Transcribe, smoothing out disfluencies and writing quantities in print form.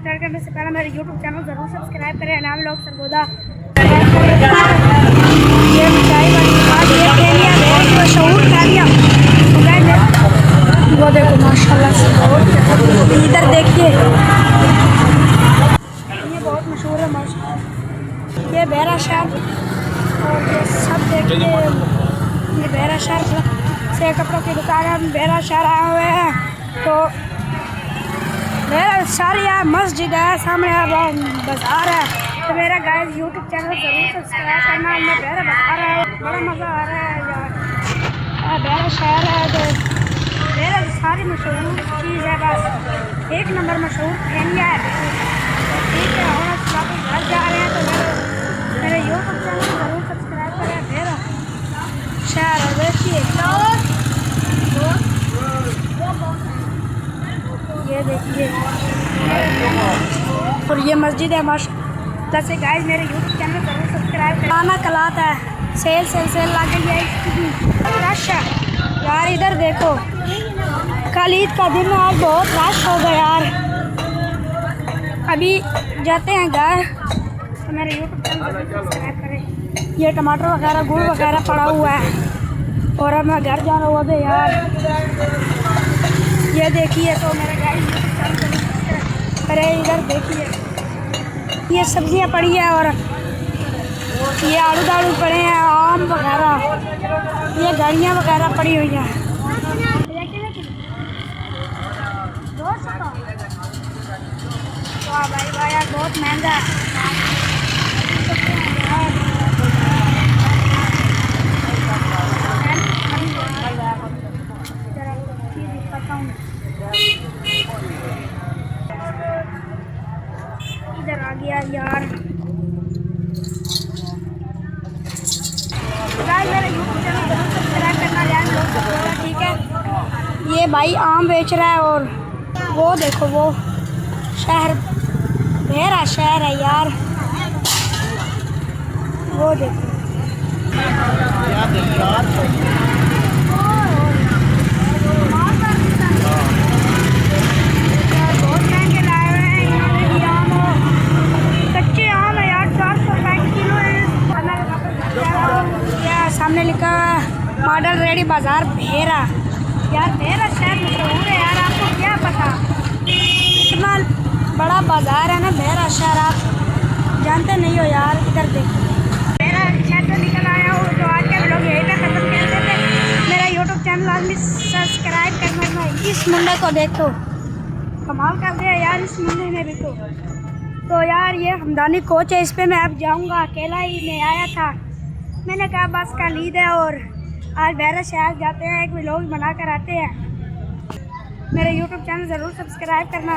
Start करने से पहले मेरे यूट्यूब चैनल ज़रूर सब्सक्राइब करें। नाम लोग सरगोदा ये मिठाई वाली दुकान, ये थैलियाँ बहुत मशहूर थैलियाँ। वो देखो माशाल्लाह से बहुत, इधर देखिए ये बहुत मशहूर है माशाल्लाह। ये बहरा शहर और ये सब देखिए, ये बहरा शहर से कपड़ों की दुकान है। हम बहरा शहर आए हुए हैं तो बहरा शहर यहाँ मस्जिद है, सामने बाजार है। तो मेरा गाइस यूट्यूब चैनल ज़रूर सब्सक्राइब करना। मैं बहरा बाजार है, बड़ा मज़ा आ रहा है यार। बहरा शहर है तो बहरा सारी मशहूर चीज़ है, बस एक नंबर मशहूर थैलियाँ है। ठीक है, और वापस घर जा रहे हैं तो मेरे यूट्यूब चैनल ज़रूर सब्सक्राइब करें। बहरा शहर है देखिए, ये देखिए और ये मस्जिद है माशाल्लाह से। गाइस मेरे यूट्यूब चैनल ज़रूर सब्सक्राइब करें। खाना कलात है, सेल लग गई है, रश है यार। इधर देखो कल ईद का दिन है, आज बहुत रश हो गया यार। अभी जाते हैं घर तो मेरे यूट्यूब चैनल ज़रूर सब्सक्राइब करें। ये टमाटर वगैरह गुड़ वगैरह पड़ा हुआ है और अब मैं घर जाना हुआ था यार। ये देखिए तो मेरे गाइस अरे इधर देखिए ये सब्जियां पड़ी है और ये आलू दालू पड़े हैं, आम वगैरह, ये गाड़ियाँ वगैरह पड़ी हुई हैं। वाह भाई वाह यार, बहुत महंगा है। इधर आ गया यार। मेरे यूट्यूब चैनल ज़रूर सब्सक्राइब करना यार लोग, ठीक है। ये भाई आम बेच रहा है और वो देखो वो शहर बहरा शहर है यार, वो देखो सामने लिखा मॉडल रेडी बाजार बहरा। यार बहरा शहर मशहूर है यार, आपको क्या पता, इतना बड़ा बाजार है ना बहरा शहर, आप जानते नहीं हो यार। इधर देखो बहरा शहर से निकल आया हूँ तो आज का व्लॉग यहीं पे खत्म कर देते। मेरा यूट्यूब चैनल आदमी सब्सक्राइब करना। इस मुंडे को देखो, कमाल कर दिया यार इस मुंडे ने भी। तो यार ये हमदानी कोच है, इस पर मैं अब जाऊँगा, अकेला ही मैं आया था। मैंने कहा बस कल ईद है और आज बहरा शहर जाते हैं, एक व्लॉग बना कर आते हैं। मेरे यूट्यूब चैनल ज़रूर सब्सक्राइब करना।